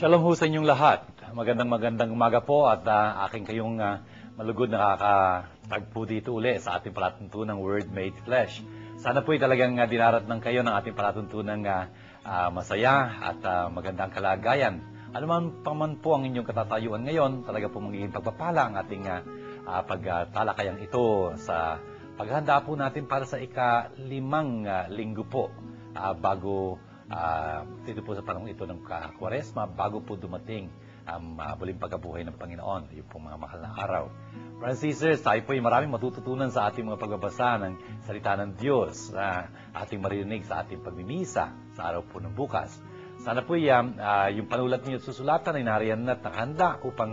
Shalom ho sa inyong lahat. Magandang umaga po at aking kayong malugod nakakatagpo dito uli sa ating palatuntunang Word Made Flesh. Sana po'y talagang dinaratnan kayo ng ating palatuntunang masaya at magandang kalagayan. Anuman pa man po ang inyong katatayuan ngayon, talaga po magiging pagpapala ang ating pagtalakayang ito sa paghahanda po natin para sa ika-5 linggo po bago dito po sa panahon ito ng Kwaresma, bago po dumating ang muling pagkabuhay ng Panginoon, yung pong mga mahal na araw. Brothers and sisters, tayo po ay maraming matututunan sa ating mga pagbabasa ng salita ng Diyos na ating marinig sa ating pagmimisa sa araw po ng bukas. Sana po yung panulat niyo at susulatan ay nariyan at nakahanda upang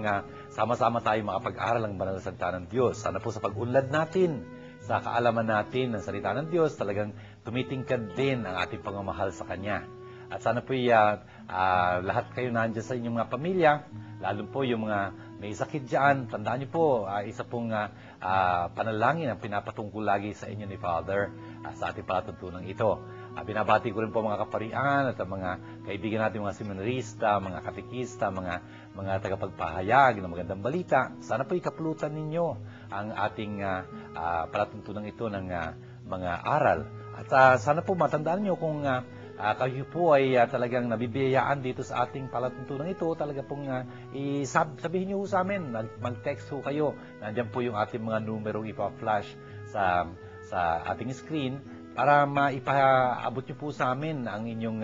sama-sama tayo makapag-aral ang banal na salita ng Diyos. Sana po sa pag-unlad natin, sa kaalaman natin ng salita ng Diyos, talagang tumitingkad din ang ating pagmamahal sa Kanya. At sana po lahat kayo nandiyan sa inyong mga pamilya, lalo po yung mga may sakit dyan, tandaan niyo po, isa pong panalangin ang pinapatungkol lagi sa inyo ni Father sa ating palatuntunan ito. Binabati ko rin po mga kaparian at mga kaibigan natin, mga seminarista, mga katekista, mga tagapagpahayag ng magandang balita. Sana po ikapulutan ninyo ang ating palatuntunan ito ng mga aral. At sana po matandaan nyo kung kayo po ay talagang nabibiyayaan dito sa ating palatuntunan ito, talaga pong sabihin nyo sa amin, mag-text ho kayo. Nandiyan po yung ating mga numerong ipa-flash sa ating screen para maipaabot nyo po sa amin ang inyong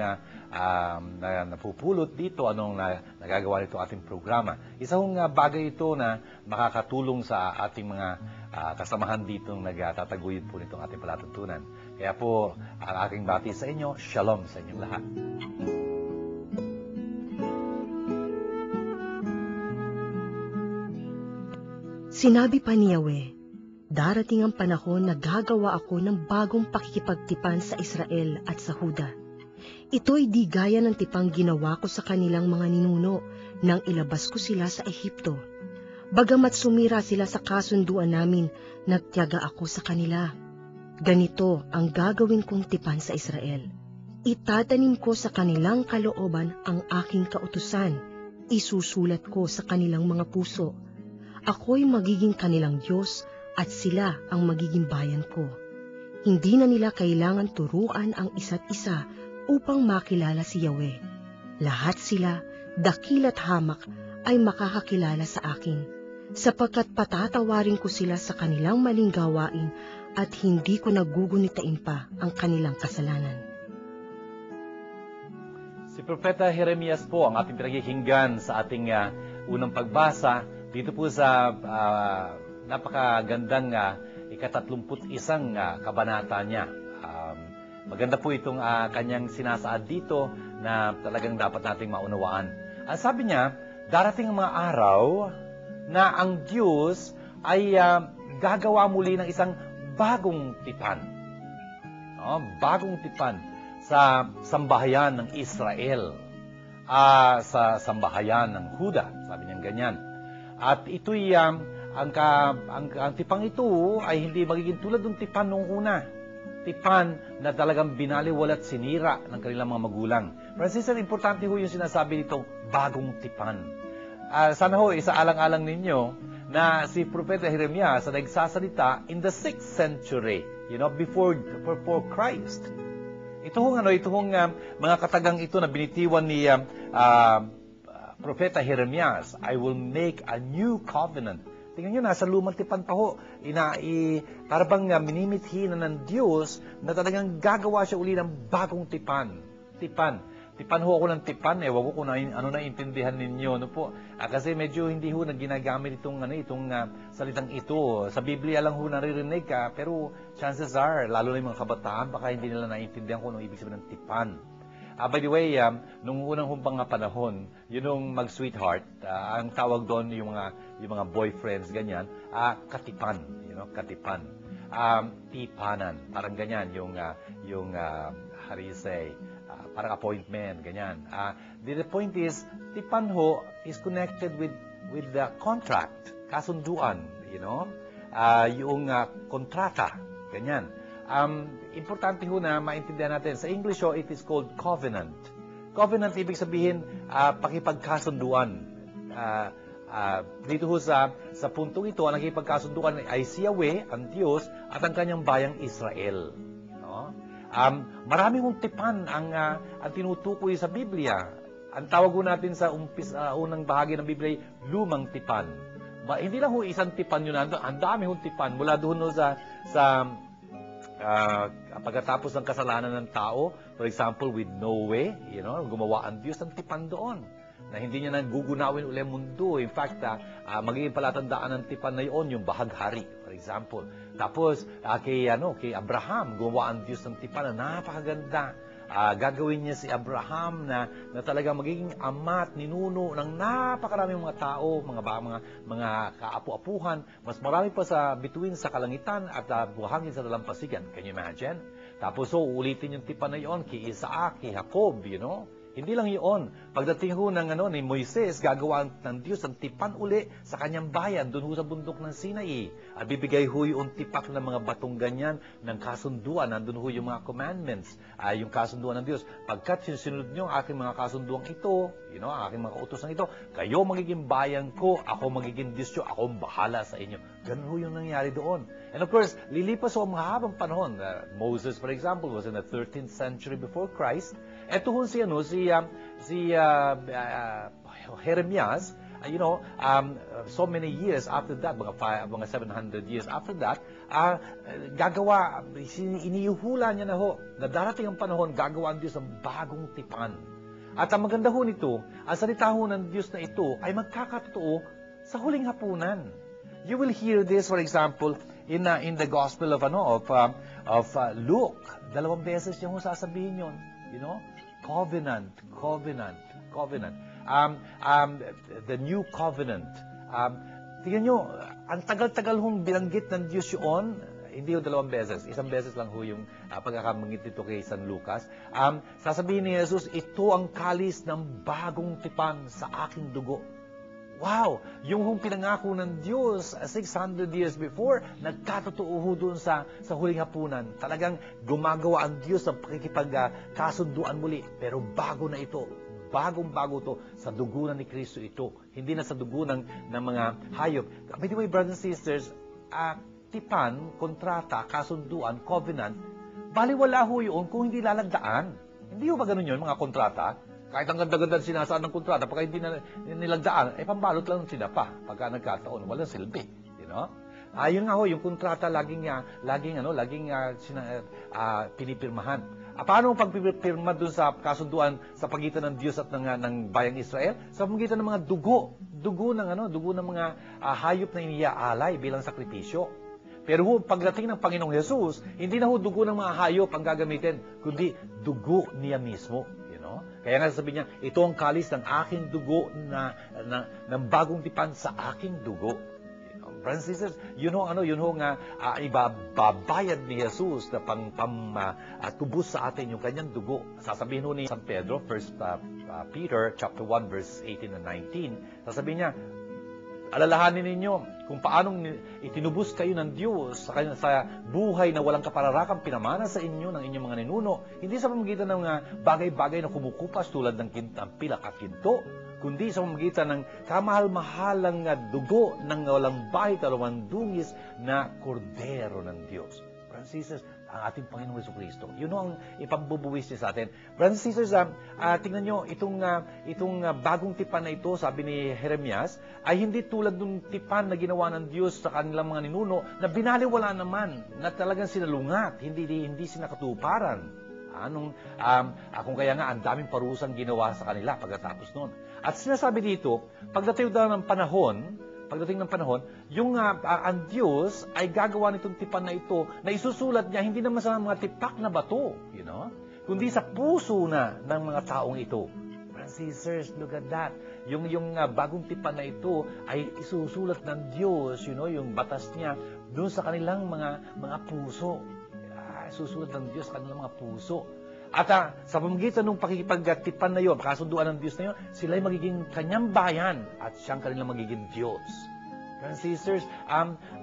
napupulot dito, anong nagagawa nito ating programa. Isa hong bagay ito na makakatulong sa ating mga kasamahan dito nagtataguyod po nitong ating palatuntunan. Kaya po, ang aking bati sa inyo, Shalom sa inyong lahat. Sinabi pa ni Yahweh, darating ang panahon na gagawa ako ng bagong pakikipagtipan sa Israel at sa Huda. Ito'y di gaya ng tipang ginawa ko sa kanilang mga ninuno nang ilabas ko sila sa Ehipto. Bagamat sumira sila sa kasunduan namin, nagtiyaga ako sa kanila. Ganito ang gagawin kong tipan sa Israel. Itatanim ko sa kanilang kalooban ang aking kautusan. Isusulat ko sa kanilang mga puso. Ako'y magiging kanilang Diyos at sila ang magiging bayan ko. Hindi na nila kailangan turuan ang isa't isa upang makilala si Yahweh. Lahat sila, dakil at hamak, ay makakakilala sa akin, sapagkat patatawarin ko sila sa kanilang maling gawain at hindi ko nagugunitain pa ang kanilang kasalanan. Si Propeta Jeremias po ang ating pinakikinggan sa ating unang pagbasa dito po sa napakagandang ika-31 kabanata niya. Maganda po itong kanyang sinasaad dito na talagang dapat nating maunawaan. Sabi niya, darating ang mga araw na ang Diyos ay gagawa muli ng isang bagong tipan. Bagong tipan sa sambahayan ng Israel, sa sambahayan ng Huda. Sabi niya ganyan. At ito'y ang tipang ito ay hindi magiging tulad ng tipan noong una. Tipan na talagang binaliwala at sinira ng kanilang mga magulang. Francis, importante ho yung sinasabi nitong bagong tipan. Sana ho, isaalang-alang ninyo na si Propeta Jeremias na nagsasalita in the 6th century, before Christ. Ito hong mga katagang ito na binitiwan ni Propeta Jeremias, I will make a new covenant. Tingnan nyo, nasa lumang tipan pa ho. Parang minimithi na ng Diyos na talagang gagawa siya uli ng bagong tipan. Tipan ho ako ng tipan. Wag ko kung ano na intindihan ninyo. Kasi medyo hindi ho na ginagamit itong salitang ito. Sa Biblia lang ho naririnig ka. Pero chances are, lalo na yung mga kabataan, baka hindi nila naintindihan kung ano ibig sabihin ng tipan. By the way, nung unang humpang panahon, yun yung mag-sweetheart, ang tawag doon yung mga boyfriends, ganyan, katipan, katipan. Tipanan, parang ganyan, yung how do you say, parang appointment, ganyan. The point is, tipan ho is connected with the contract, kasunduan, yung kontrata, ganyan. Importante ho na maintindihan natin. Sa English ho, it is called covenant. Covenant, ibig sabihin, pakipagkasunduan. Dito ho sa puntong ito, ang nakipagkasunduan ay si Yahweh, ang Diyos, at ang kanyang bayang Israel. No? Maraming tipan ang tinutukoy sa Biblia. Ang tawag natin sa unang bahagi ng Biblia ay lumang tipan. Hindi lang ho isang tipan yun, ang dami hong tipan. Mula doon ho sa pagkatapos ng kasalanan ng tao, for example, with Noe, gumawa ang Diyos ng tipan doon na hindi niya nagugunawin uli ang mundo. In fact, magiging palatandaan ng tipan na yun, yung bahaghari, for example. Tapos, kay Abraham, gumawa ang Diyos ng tipan na napakaganda. Gagawin niya si Abraham na talaga magiging ama at ninuno ng napakaraming mga tao, mga kaapu-apuhan, mas marami pa sa bituin sa kalangitan at buhangin sa dalampasigan. Can you imagine? Tapos uulitin yung tipan na yon kay Isaac, kay Jacob, Hindi lang iyon. Pagdating ho ni Moises, gagawa ng Diyos ang tipan uli sa kanyang bayan, doon ho sa bundok ng Sinai. At bibigay ho yung tipak ng mga batong ganyan ng kasunduan. Nandun ho yung mga commandments, yung kasunduan ng Diyos. Pagkat sinunod nyo ang aking mga kasunduan ito, ang aking mga utos ito, kayo magiging bayan ko, ako magiging Diyos nyo, ako ang bahala sa inyo. Ganun ho yung nangyari doon. And of course, lilipas ho ang mahabang panahon. Moses, for example, was in the 13th century before Christ. Ito ho si Jeremias, so many years after that, mga 700 years after that, iniuhula niya na ho, na darating ang panahon, gagawa ang Diyos ng bagong tipan. At ang maganda ho nito, ang salita ho ng Diyos na ito ay magkakatotoo sa huling hapunan. You will hear this, for example, in the Gospel of Luke. 2 beses niya ho sasabihin yun. Covenant. The new covenant. Tingnan nyo, ang tagal-tagal hong binanggit ng Diyos yun, hindi yung 2 beses. 1 beses lang ho yung pagkakamangit nito kay San Lucas. Sasabihin ni Jesus, ito ang kalis ng bagong tipan sa aking dugo. Wow! Yung hong pinangako ng Diyos 600 years before, nagkatotoo ho doon sa huling hapunan. Talagang gumagawa ang Diyos ng pakikipagkasunduan muli. Pero bago na ito. Bagong-bago to sa dugo na ni Kristo ito. Hindi na sa dugo ng mga hayop. By the way, brothers and sisters, tipan, kontrata, kasunduan, covenant, baliwala ho yun kung hindi lalagdaan. Hindi ho ba ganun yun, mga kontrata? Kahit ang ganda-ganda sinasaan ng kontrata, pagka hindi na nilagdaan, pambalot lang ng sinapa. Pagka nagkataon, walang silbi. Yun nga ho, yung kontrata laging pinipirmahan. Paano ang pagpipirma dun sa kasunduan sa pagitan ng Diyos at ng bayang Israel? Sa pagitan ng mga dugo ng mga hayop na iniaalay bilang sakripisyo. Pero pagdating ng Panginoong Jesus, hindi na dugo ng mga hayop ang gagamitin, kundi dugo niya mismo. Kaya nga sasabihin niya, ito ang kalis ng aking dugo ng bagong tipan sa aking dugo. Brothers and sisters, yun ho nga ibabayad ni Jesus na tubos sa atin yung kanyang dugo. Sasabihin ho ni San Pedro, 1 Peter chapter 1 verse 18 and 19, sasabihin niya, alalahanin ninyo kung paanong itinubos kayo ng Diyos sa buhay na walang kapararakang pinamana sa inyo ng inyong mga ninuno, hindi sa pamamagitan ng mga bagay-bagay na kumukupas tulad ng pilak at ginto, kundi sa pamamagitan ng kamahal-mahalang dugo ng walang bahid at walang dungis na kordero ng Diyos. Brothers and sisters, ang ating Panginoong Jesucristo. Yun ang ipambubuwis niya sa atin. Brothers and sisters, tingnan nyo, itong bagong tipan na ito, sabi ni Jeremias, ay hindi tulad ng tipan na ginawa ng Diyos sa kanilang mga ninuno na binaliwala naman, na talagang sinalungat, hindi sinakatuparan. Kung kaya nga, ang daming parusang ginawa sa kanila pagkatapos noon. At sinasabi dito, pagdating ng panahon, yung ang Diyos ay gagawa nitong tipan na ito na isusulat niya hindi naman sa mga tipak na bato, kundi sa puso na ng mga taong ito. Brothers and sisters, look at that. Yung bagong tipan na ito ay isusulat ng Diyos, yung batas niya doon sa kanilang mga puso. Isusulat ng Diyos sa kanilang mga puso. At sa pamamagitan ng pakikipagtipan na yun, kasunduan ng Diyos na yun, sila'y magiging kanyang bayan at siyang kanilang magiging Diyos. Brothers and sisters,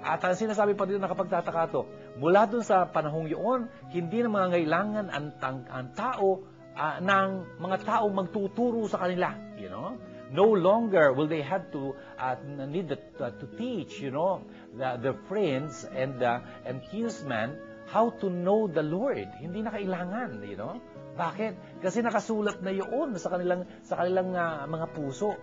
at ang sinasabi pa dito, nakapagtataka to, mula dun sa panahong yun, hindi na mga ngailangan ang tao ng mga taong magtuturo sa kanila, you know. No longer will they have to need to teach, you know, their friends and kinsmen how to know the Lord. Hindi na kailangan, you know. Bakit? Kasi nakasulat na yun sa kanilang mga puso.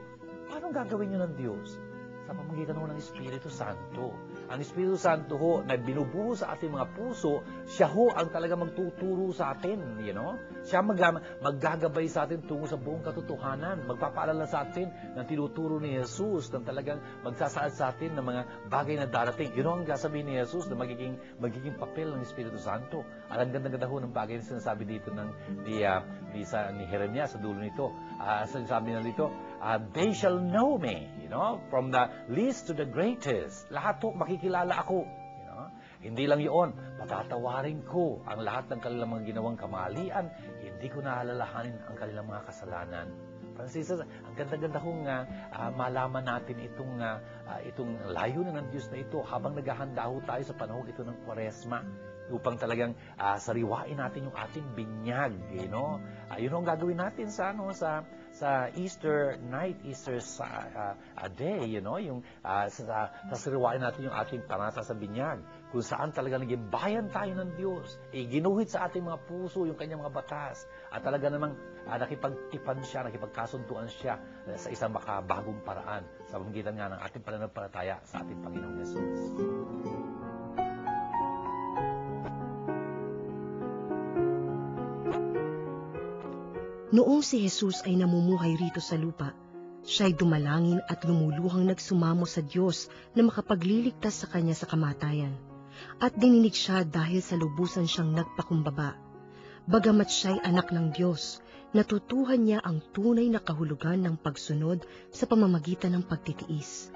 Paano gagawin yun ng Diyos? Sa pamamagitan ng Espiritu Santo. Ang Espiritu Santo ho, na binubuho sa ating mga puso, siya ho ang talaga magtuturo sa atin, you know? Siya maggagabay sa atin tungo sa buong katotohanan, magpapaalala sa atin ng tinuturo ni Jesus, ng talagang magsasaad sa atin ng mga bagay na darating. Yun ang sasabihin ni Jesus na magiging papel ng Espiritu Santo. At ang ganda-ganda ho ng bagay na sinasabi dito ni Jeremias sa dulo nito. Sinasabi na dito, they shall know me, you know, from the least to the greatest. Lahat ho, makikilala ako. You know? Hindi lang yun, patatawarin ko ang lahat ng kanilang mga ginawang kamalian. Hindi ko naalalahanin ang kanilang mga kasalanan. Francis, ang ganda-ganda kong malaman natin itong layunin ng Diyos na ito habang naghahanda ho tayo sa panahon ito ng Kwaresma upang talagang sariwain natin yung ating binyag, you know. Yun ang gagawin natin sa Easter night, Easter day, you know, yung sasariwain natin yung ating panata sa binyag, kung saan talaga naging bayan tayo ng Diyos. Ginuhit sa ating mga puso yung kanyang mga batas, at talaga namang nakipagtipan siya, nakipagkasunduan siya sa isang makabagong paraan sa pamamagitan nga ng ating pananampalataya sa ating Panginoong Jesus. Noong si Jesus ay namumuhay rito sa lupa, siya'y dumalangin at lumuluhang nagsumamo sa Diyos na makapagliligtas sa kanya sa kamatayan. At dininig siya dahil sa lubusan siyang nagpakumbaba. Bagamat siya'y anak ng Diyos, natutuhan niya ang tunay na kahulugan ng pagsunod sa pamamagitan ng pagtitiis.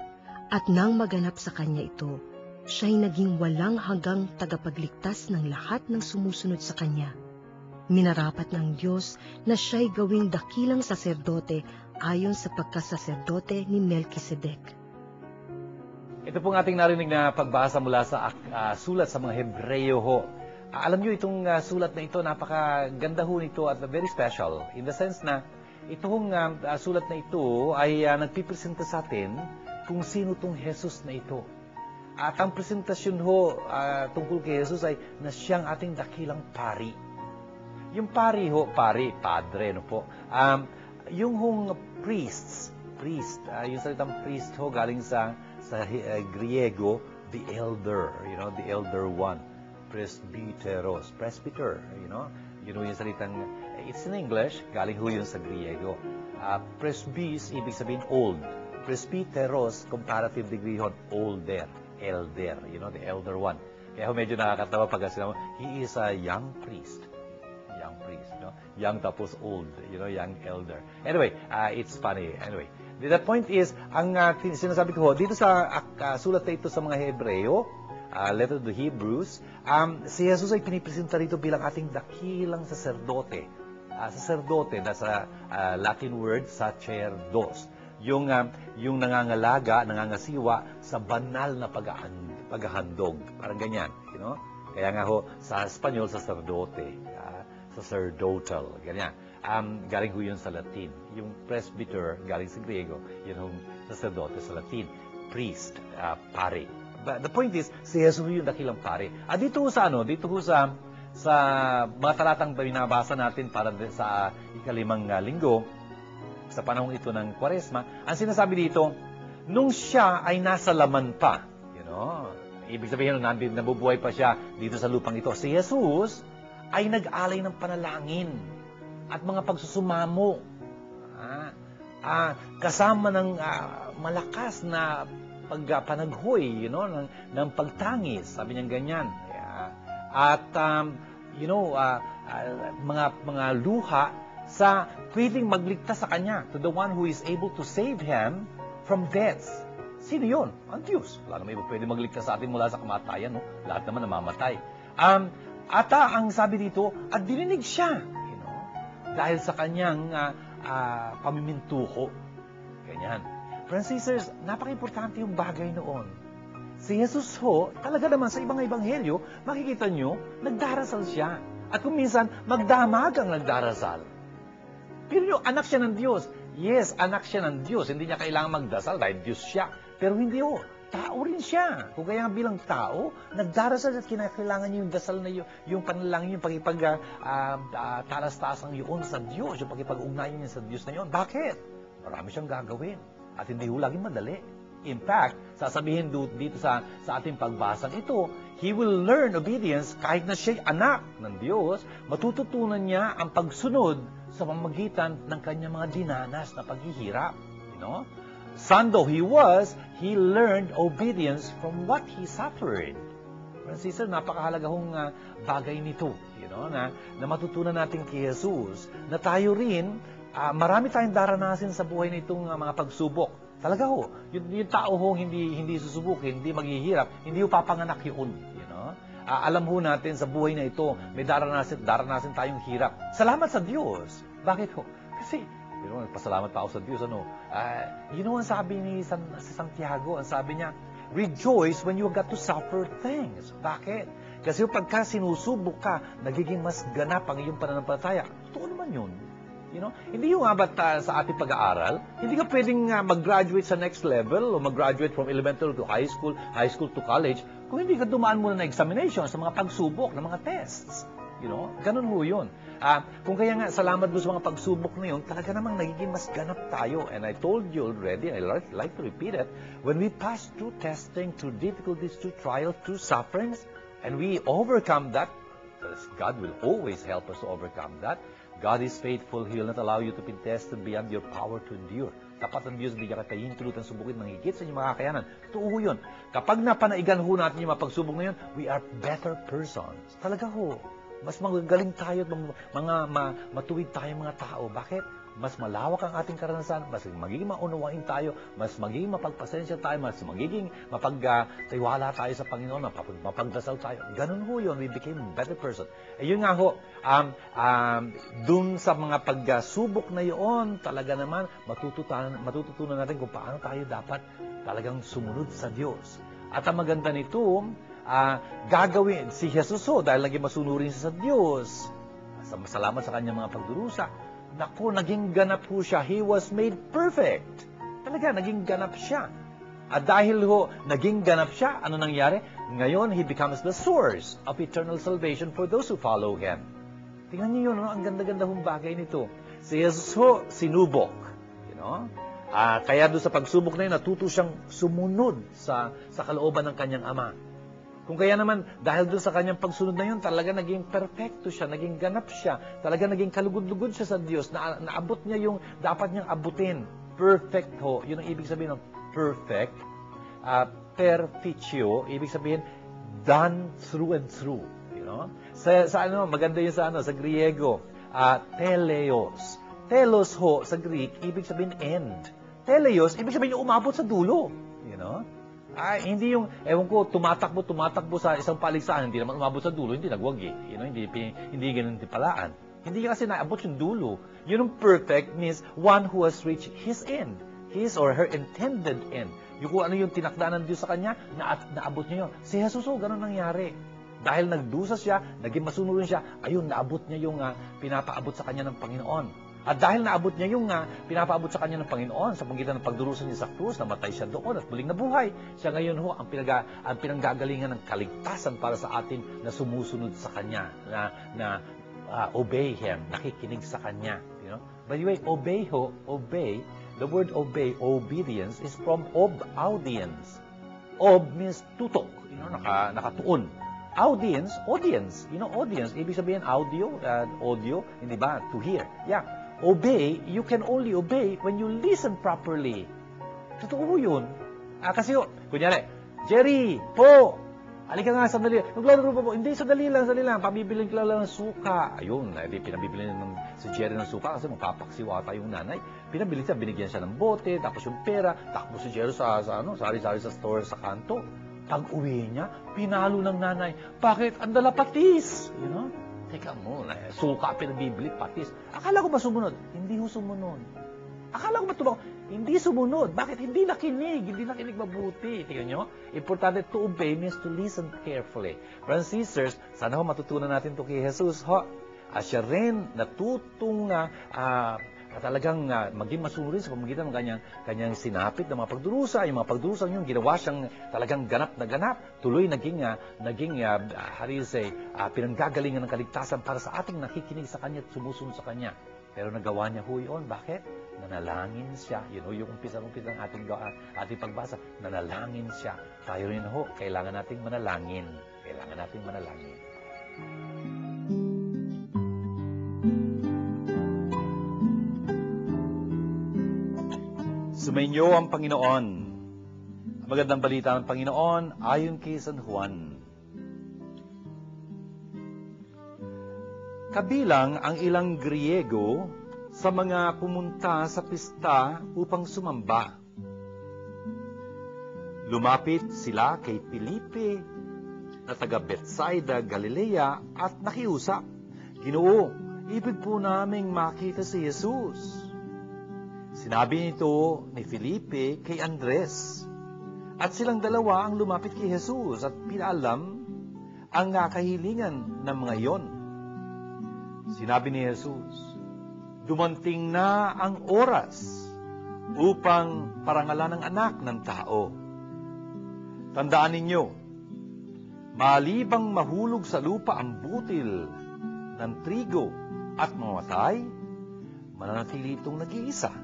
At nang maganap sa kanya ito, siya'y naging walang hanggang tagapagligtas ng lahat ng sumusunod sa kanya. Minarapat ng Diyos na siya'y gawing dakilang saserdote ayon sa pagkasaserdote ni Melkisedek. Ito pong ating narinig na pagbasa mula sa sulat sa mga Hebreyo ho. Alam nyo, itong sulat na ito, napakaganda ho nito at very special in the sense na itong sulat na ito ay nagpipresenta sa atin kung sino itong Jesus na ito. At ang presentasyon ho tungkol kay Jesus ay na siyang ating dakilang pari. Yung pari ho, padre, no po. Yung hong priest, yung salitang priest ho galing sa Griego, the elder, you know, the elder one. Presbyter, you know. Yun ho yung salitang, it's in English, galing ho yun sa Griego. Presbys, ibig sabihin old. Presbyteros, comparative degree ho, older, you know, the elder one. Kaya ho medyo nakakatawa pag sinabi, he is a young priest, no? Young tapos old, you know, young elder. Anyway, it's funny. Anyway, the point is, ang sinasabi ko dito sa sulat na ito sa mga Hebreo, letter to the Hebrews, si Jesus ay pinipresenta rito bilang ating dakilang saserdote. Saserdote na sa Latin word, sacerdos. Yung nangangasiwa sa banal na paghahandog. Parang ganyan, you know? Kaya nga ho, sa Espanyol, sacerdote. Sacerdotal, ganyan. Galing ho yun sa Latin. Yung presbyter, galing sa Griego, yun yung sacerdote sa Latin. Priest, pare. But the point is, si Jesus yung dakilang pare. Dito ho sa mga talatang binabasa natin para sa ikalimang linggo, sa panahon ito ng Kwaresma, ang sinasabi dito, nung siya ay nasa laman pa, you know, ibig sabihin, nabubuhay pa siya dito sa lupang ito. Si Jesus ay nag-alay ng panalangin at mga pagsusumamo. Kasama ng malakas na panaghoy, you know, ng pagtangis, sabi niya ganyan. At you know, mga luha sa pwedeng magligtas sa kanya, to the one who is able to save him from death. Sino yun? Ang Diyos. Wala naman iba pwede magligtas sa atin mula sa kamatayan, no? Lahat naman namamatay. Ang sabi dito, at dininig siya, you know, dahil sa kanyang pamimintuho. Ganyan. Francisers, napaka-importante yung bagay noon. Si Jesus ho, talaga naman sa ibang ebanghelyo, makikita nyo, nagdarasal siya. At kung minsan, magdamag ang nagdarasal. Pero anak siya ng Diyos. Yes, anak siya ng Diyos. Hindi niya kailangan magdasal dahil Diyos siya. Pero hindi tao rin siya. Kung kaya bilang tao, nagdarasal at kinakailangan niya yung dasal na yung panalangin, yung talas-taas ang yun sa Diyos, yung pakipag-ugnayan niya sa Diyos na yun. Bakit? Marami siyang gagawin. At hindi laging madali. In fact, sasabihin dito sa ating pagbasang ito, he will learn obedience kahit na siya'y anak ng Diyos, matututunan niya ang pagsunod sa pamamagitan ng kanyang mga dinanas na paghihirap. You know? Son though he was, he learned obedience from what he suffered. Sister, napakahalaga hong bagay nito, you know, na matutunan natin kay Jesus, na tayo rin, marami tayong daranasin sa buhay nitong mga pagsubok. Talaga yung tao hindi susubukin, hindi maghihirap, hindi papanganak yun, you know. Alam natin sa buhay na ito, may daranasin tayong hirap. Salamat sa Diyos. Bakit Kasi nagpasalamat pa ako sa Diyos. Ang sabi ni Santiago, ang sabi niya, rejoice when you got to suffer things. Bakit? Kasi pagka sinusubok ka, nagiging mas ganap ang iyong pananampalataya. Totoo naman yun. You know? Hindi yung sa ating pag-aaral, hindi ka pwedeng mag-graduate sa next level o mag-graduate from elementary to high school to college, kung hindi ka dumaan muna na examination sa mga pagsubok, ng mga tests. You know? Ganun yun. Kung kaya nga, salamat doon sa mga pagsubok na yun, talaga namang nagiging mas ganap tayo. And I told you already, I like to repeat it, when we pass through testing, through difficulties, through trials, through sufferings, and we overcome that, God will always help us to overcome that. God is faithful. He will not allow you to be tested beyond your power to endure. Tapat ang Diyos, bigyan ka tayong tulutan subukin ng higit sa inyong mga kakayanan. Totoo yun. Kapag napanaigan natin yung mga pagsubok na yun, we are better persons. Talaga mas magagaling tayo at matuwid tayong mga tao. Bakit? Mas malawak ang ating karanasan, mas magiging maunawain tayo, mas magiging mapagpasensya tayo, mas magiging mapagtiwala tayo sa Panginoon, mapagdasal tayo. Ganun yun, we became a better person. Yun nga dun sa mga pagsubok na yun, talaga naman, matututunan natin kung paano tayo dapat talagang sumunod sa Diyos. At ang maganda nito, gagawin si Jesus dahil naging masunurin siya sa Diyos. Salamat sa kanyang mga pagdurusa. Naku, naging ganap siya. He was made perfect. Talaga, naging ganap siya. At dahil naging ganap siya, ano nangyari? Ngayon, He becomes the source of eternal salvation for those who follow Him. Tingnan niyo yun, ang ganda-ganda bagay nito. Si Jesus sinubok. You know? Kaya doon sa pagsubok na yun, natuto siyang sumunod sa kalooban ng kanyang Ama. Kung kaya naman, dahil doon sa kanyang pagsunod na yun, talaga naging perfecto siya, naging ganap siya, talaga naging kalugod-lugod siya sa Diyos, naabot niya yung dapat niyang abutin. Perfect yun ang ibig sabihin ng perfect. Perfectio, ibig sabihin, done through and through. You know? Maganda yun sa Griego, teleos. Telos sa Greek, ibig sabihin end. Teleos, ibig sabihin yung umabot sa dulo. You know? Hindi yung, tumatakbo sa isang paligsahan, hindi naman umabot sa dulo, hindi nagwagi. You know, hindi ganun tipalaan. Hindi kasi naabot yung dulo. Yun ang perfect means one who has reached his end. His or her intended end. Yung kung ano yung tinakda ng Diyos sa kanya, naabot niya yun. Si Jesus, ganun nangyari. Dahil nagdusa siya, naging masunurin siya, ayun, naabot niya yung pinapaabot sa kanya ng Panginoon. At dahil naabot niya yung pinapaabot sa kanya ng Panginoon sa pagitan ng pagdurusa niya sa krus, namatay siya doon at muling nabuhay. Siya ngayon ang pinanggagalingan ng kaligtasan para sa atin na sumusunod sa Kanya, na obey Him, nakikinig sa Kanya. You know? By the way, obey, the word obey, obedience, is from audience. Ob means tutok, you know, nakatuon. Audience. You know, audience, ibig sabihin audio, hindi ba? To hear. Yeah. Obey, you can only obey when you listen properly. Totoo yun. Kasi kunyari, Jerry, halika nga, sandali. Maglalaro po. Hindi, sandali lang. Pabibilin ko lang ng suka. Ayun, pinabibili si Jerry ng suka kasi magpapaksiw ata yung nanay. Pinabili siya, binigyan siya ng bote, tapos yung pera, takbo si Jerry sari-sari sa store sa kanto. Pag-uwi niya, pinalo ng nanay. Bakit? Ang dala patis. You know? Teka muna, suka pinabibili, patis. Akala ko ba sumunod? Hindi sumunod. Akala ko ba tumaw? Hindi sumunod. Bakit? Hindi nakinig mabuti. Tingnan nyo? Importante, to obey means to listen carefully. Brothers and sisters, sana matutunan natin to kay Jesus. Siya rin natutong at talagang maging masunurin sa pamamagitan ng kanyang sinapit ng mga pagdurusa. Yung mga pagdurusang yun, ginawa siyang talagang ganap na ganap. Tuloy naging how do you say, pinanggagalingan ng kaligtasan para sa ating nakikinig sa kanya at sumusunod sa kanya. Pero nagawa niya ho yun. Bakit? Nanalangin siya. Yung umpisa ng ating pagbasa. Nanalangin siya. Tayo rin ho, kailangan nating manalangin. Kailangan nating manalangin. Sumainyo ang Panginoon. Ang magandang balita ng Panginoon ayon kay San Juan. Kabilang ang ilang Griego sa mga pumunta sa pista upang sumamba. Lumapit sila kay Felipe na taga Bethsaida, Galilea at nakiusap, "Ginoo, ibig po naming makita si Jesus." Sinabi nito ni Felipe kay Andres, at silang dalawa ang lumapit kay Jesus at pinaalam ang kahilingan ng mga iyon. Sinabi ni Jesus, "Dumating na ang oras upang parangalan ng anak ng tao. Tandaan ninyo, malibang mahulog sa lupa ang butil ng trigo at mamatay, mananatili itong nag-iisa.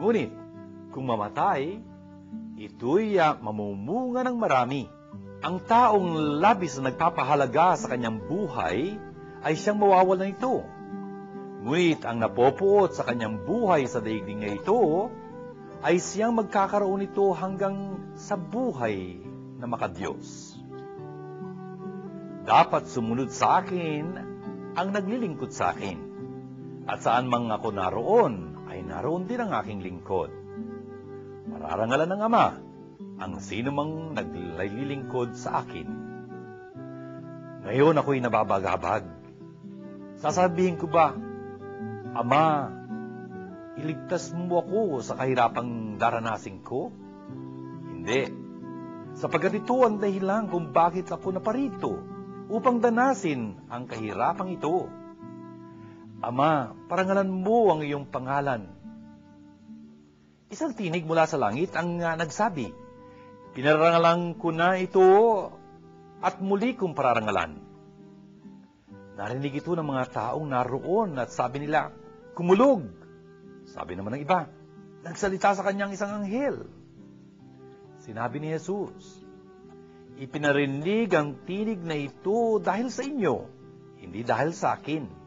Ngunit, kung mamatay, ito'y mamumunga ng marami. Ang taong labis na nagpapahalaga sa kanyang buhay ay siyang mawawalan nito. Ngunit ang napopuot sa kanyang buhay sa daigdig na ito ay siyang magkakaroon nito hanggang sa buhay na makadiyos. Dapat sumunod sa akin ang naglilingkod sa akin, at saan mang ako naroon, ay naroon din ang aking lingkod. Mararangalan ng Ama ang sino mang naglilingkod sa akin. Ngayon ako'y nababagabag. Sasabihin ko ba, Ama, iligtas mo ako sa kahirapang daranasin ko? Hindi. Sapagkat ito ang dahilan kung bakit ako naparito, upang danasin ang kahirapang ito. Ama, parangalan mo ang iyong pangalan. Isang tinig mula sa langit ang nagsabi, "Pinarangalan ko na ito at muli kong pararangalan." Narinig ito ng mga taong naroon at sabi nila, "Kumulog." Sabi naman ng iba, nagsalita sa kanyang isang anghel. Sinabi ni Jesus, "Ipinarinig ang tinig na ito dahil sa inyo, hindi dahil sa akin.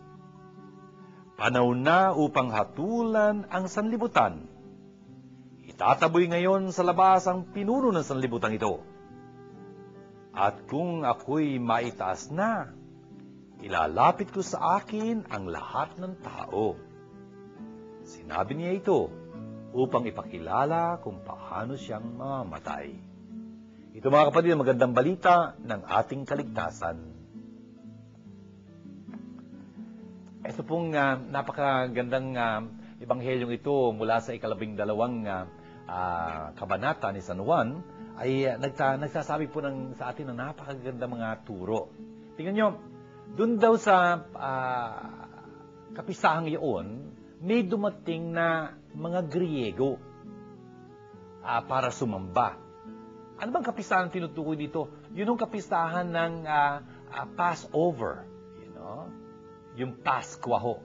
Panahon na upang hatulan ang sanlibutan. Itataboy ngayon sa labas ang pinuno ng sanlibutan ito. At kung ako'y maitaas na, ilalapit ko sa akin ang lahat ng tao." Sinabi niya ito upang ipakilala kung paano siyang mamamatay. Ito mga kapatid, ang magandang balita ng ating kaligtasan. Ito pong napakagandang ebanghelyong ito mula sa 12 kabanata ni San Juan ay nagsasabi po sa atin ng napakaganda mga turo. Tingnan nyo, dun daw sa kapisahang iyon, may dumating na mga Griego para sumamba. Ano bang kapistahan tinutukoy dito? Yun ang kapistahan ng Passover. Yung Paskwa ho.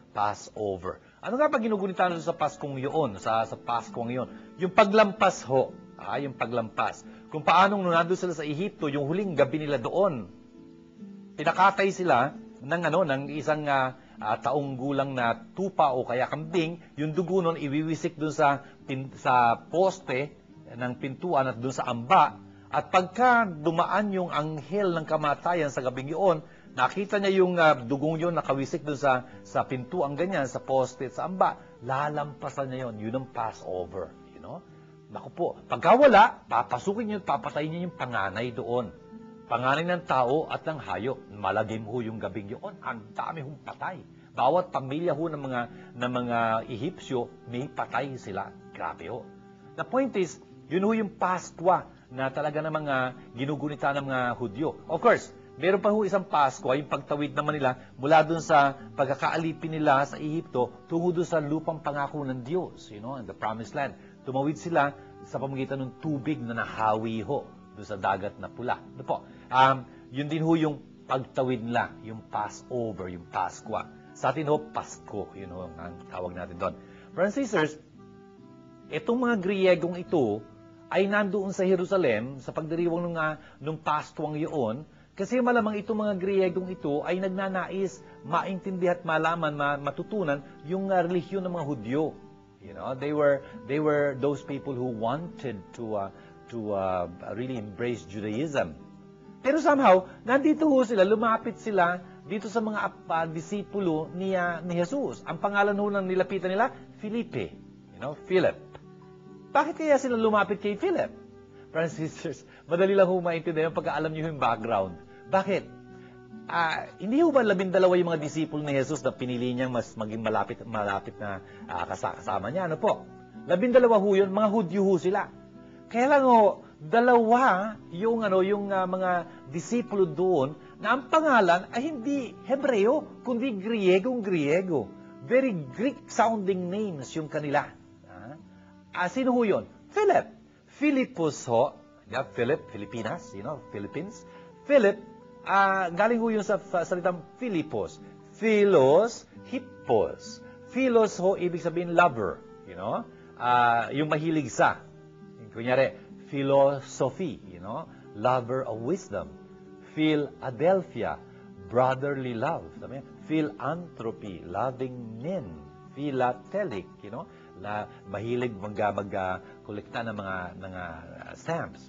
Passover. Ano nga ba ginugunita nito sa Paskong yun? Sa Paskong yun? Yung paglampas ho. Yung paglampas. Kung paanong nandun sila sa Ehipto, yung huling gabi nila doon, pinakatay sila ng isang taong gulang na tupa o kaya kambing. Yung dugo nun iwiwisik dun sa poste ng pintuan at dun sa amba. At pagka dumaan yung anghel ng kamatayan sa gabing yun, nakita niya yung dugong yun nakawisik doon sa pintuang ganyan, sa poste at sa amba. Lalampasan niya yun. Yun ang Passover. Naku po, pagka wala, papasukin niyo, papatayin niya yung panganay doon. Panganay ng tao at ng hayop. Malagim ho yung gabing yun. Ang dami hong patay. Bawat pamilya ho ng mga Ehipsyo, may patay sila. Grabe ho. The point is, yun ho yung Paskwa na talaga ng mga ginugunita ng mga Hudyo. Of course, meron pa ho isang Pasko, yung pagtawid naman nila mula dun sa pagkakaalipin nila sa Ehipto tungo dun sa lupang pangako ng Diyos, in the Promised Land. Tumawid sila sa pamamagitan ng tubig na nahawi ho dun sa dagat na pula. Ano po? Yun din ho yung pagtawid nila, yung Passover, yung Paskwa. Sa atin ho, Pasko, yun ho ang tawag natin doon. Brothers and sisters, itong mga Griegong ito ay nandoon sa Jerusalem sa pagdiriwang ng Paskong yun, kasi malamang itong mga Griegong ito ay nagnanais maintindihan at malaman, matutunan yung relihiyon ng mga Hudyo. They were those people who wanted to really embrace Judaism. Pero somehow, nandito ho sila, lumapit sila dito sa mga disipulo ni Jesus. Ang pangalan ho ng nilapitan nila, Felipe. Philip. Bakit kaya sila lumapit kay Philip? Brothers and sisters, madali lang ho maintindihan pagka alam niyo yung background. Bakit? Hindi ho ba 12 yung mga disipulo ni Jesus na pinili niyang mas maging malapit na kasama niya? Ano po? 12 ho yun, mga Hudyo ho sila. Kaya lang ho, 2 yung mga disipulo doon na ang pangalan ay hindi Hebreo, kundi Griego. Very Greek-sounding names yung kanila. Sino ho yun? Philip. Philippus ho. Philip, Filipinas, Philippines. Philip, galing ho yun sa salitang Philippus. Philos, hippos. Philos ho, ibig sabihin lover. Yung mahilig sa. Kunyari, philosophy, lover of wisdom. Philadelphia, brotherly love. Philanthropy, loving men. Philatelic, mahilig mag-kolekta ng mga stamps,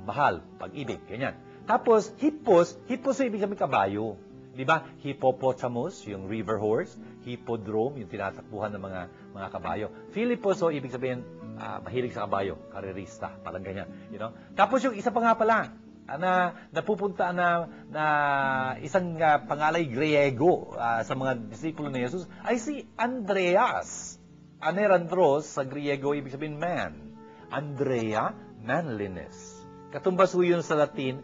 mahal, pag-ibig, ganyan. Tapos, hippos ibig sabihin kabayo. Di ba? Hippopotamus, yung river horse. Hippodrome, yung tinatakbuhan ng mga kabayo. Philippos, ibig sabihin, mahilig sa kabayo, karerista, parang ganyan. Tapos yung isa pa nga pala, na napupunta na isang pangalay Griego sa mga disipulo ni Jesus ay si Andreas. Anerandros sa Griego, ibig sabihin man. Andrea, manliness. Katumbas ho yun sa Latin,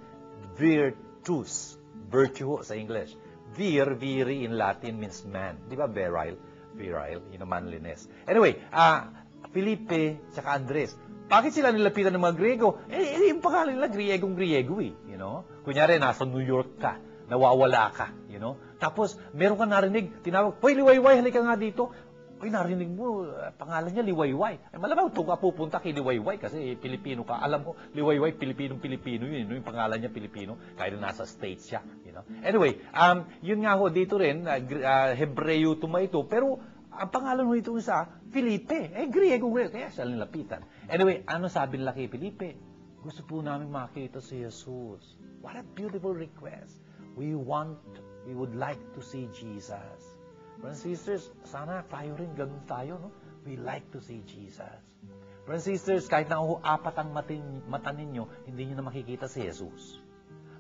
virtus. Virtue sa English. Viri in Latin means man. Di ba virile, manliness. Anyway, Felipe tsaka Andres. Bakit sila nilapitan ng mga Griego? Yung pangalan nila, Griego eh. Kunyari, nasa New York ka, nawawala ka. Tapos, meron ka narinig, tinawag, hoy, Liwayway, halika nga dito. Hoy, narinig mo, pangalan niya, Liwayway. Malamang ito ka pupunta kay Liwayway kasi Pilipino ka. Alam ko, Liwayway, Pilipino yun. Yung pangalan niya, Pilipino, kahit nasa States siya. Anyway, yun nga ho, dito rin, Hebreo tuma ito, pero ang pangalan mo ito isa, Felipe. Griego. Kaya siya nilapitan. Anyway, ano sabi nila kay Felipe? Gusto po namin makita si Jesus. What a beautiful request. We would like to see Jesus. Brothers and sisters, sana tayo rin, ganun tayo, no? We like to see Jesus. Brothers and sisters, kahit na 4 ang mata ninyo, hindi nyo na makikita si Jesus.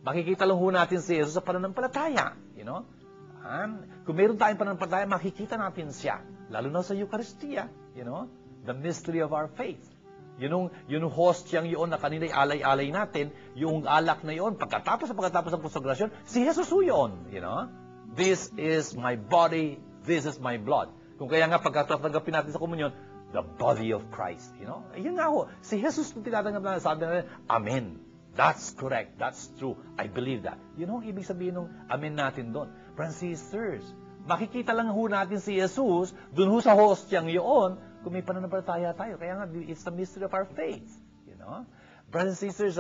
Makikita lang ho natin si Jesus sa pananampalataya. Kung meron tayong pananampalataya, makikita natin siya. Lalo na sa Eucharistia, the mystery of our faith. Yun hostyang yun na kanina'y alay-alay natin, yung alak na yun, pagkatapos ng konsagrasyon, si Jesus ho yun. This is my body, this is my blood. Kung kaya nga pagkatanggapin natin sa komunyon, the body of Christ. Yun nga ho, si Jesus nung tinatanggap natin, sabi natin, Amen. That's correct. That's true. I believe that. Ibig sabihin ng amen natin doon. Brothers and sisters, makikita lang ho natin si Jesus doon ho sa hostyang yun kung may pananampalataya tayo. Kaya nga, it's the mystery of our faith. Brothers and sisters,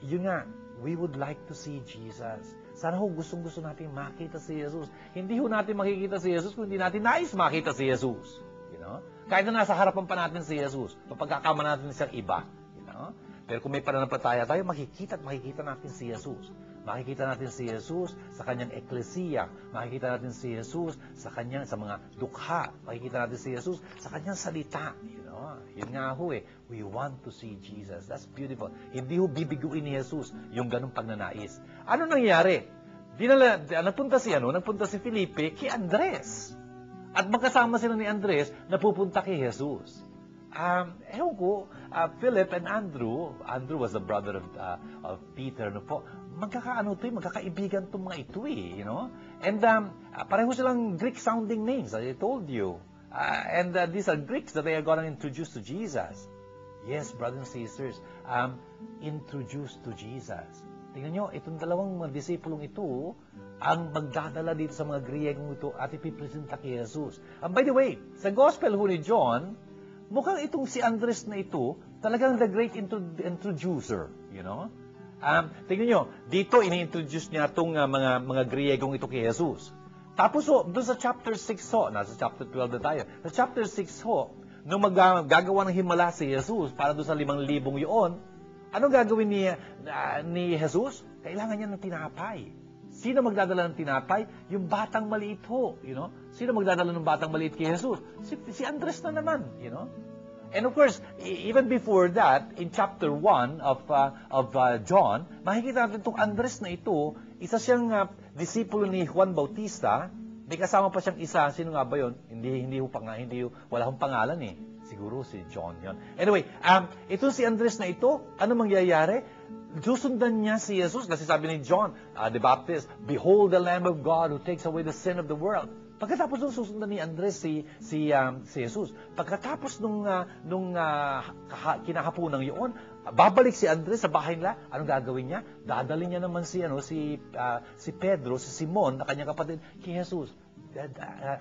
yun nga, we would like to see Jesus. Sana ho gustong-gusto natin makita si Jesus. Hindi ho natin makikita si Jesus kung hindi natin nais makita si Jesus. Kahit na nasa harapan pa natin si Jesus, mapagkakama natin siyang iba. Pero kung may pananampalataya tayo, makikita natin si Jesus. Makikita natin si Jesus sa kanyang eklesiya. Makikita natin si Jesus sa mga dukha. Makikita natin si Jesus sa kanyang salita. Yun nga ho we want to see Jesus. That's beautiful. Hindi ho bibiguin ni Jesus yung ganung pagnanais. Ano nangyari? Nagpunta si Felipe kay Andres. At magkasama sila ni Andres na pupunta kay Jesus. Ewan ko, Philip and Andrew was the brother of Peter, no po, magkakaibigan itong mga ito you know? And pareho silang Greek-sounding names, as I told you. And these are Greeks that they are going to introduce to Jesus. Yes, brothers and sisters, introduced to Jesus. Tingnan nyo, itong dalawang mga disipulong ito, ang magdadala dito sa mga Griegong ito at ipipresenta kay Jesus. And by the way, sa Gospel ho ni John, mukhang itong si Andres na ito, talagang the great introducer, you know? Tingnan nyo, dito ini-introduce niya itong mga Griegong ito kay Jesus. Tapos ho, doon sa chapter 6 ho, nasa chapter 12 na tayo, sa chapter 6 ho, nung gagawa ng himala si Jesus para doon sa 5,000 yun, anong gagawin ni Jesus? Kailangan niya ng tinapay. Sino magdadala ng tinapay? Yung batang maliit ho, you know? Sino magdadala ng batang maliit kay Jesus? Si Andres na naman, you know? And of course, even before that, in chapter 1 of John, makikita natin itong Andres na ito, isa siyang disipulo ni Juan Bautista. May kasama pa siyang isa. Sino nga ba yun? Wala akong pangalan eh. Siguro si John yon. Anyway, ito si Andres na ito, ano mangyayari? Susundan niya si Jesus kasi sabi ni John the Baptist, "Behold the Lamb of God who takes away the sin of the world." Pagkatapos nung susundan ni Andres si Jesus, pagkatapos nung kinahaponan yun, babalik si Andres sa bahay nila. Anong gagawin niya? Dadalhin niya naman si Pedro, si Simon, na kanyang kapatid, kay Jesus.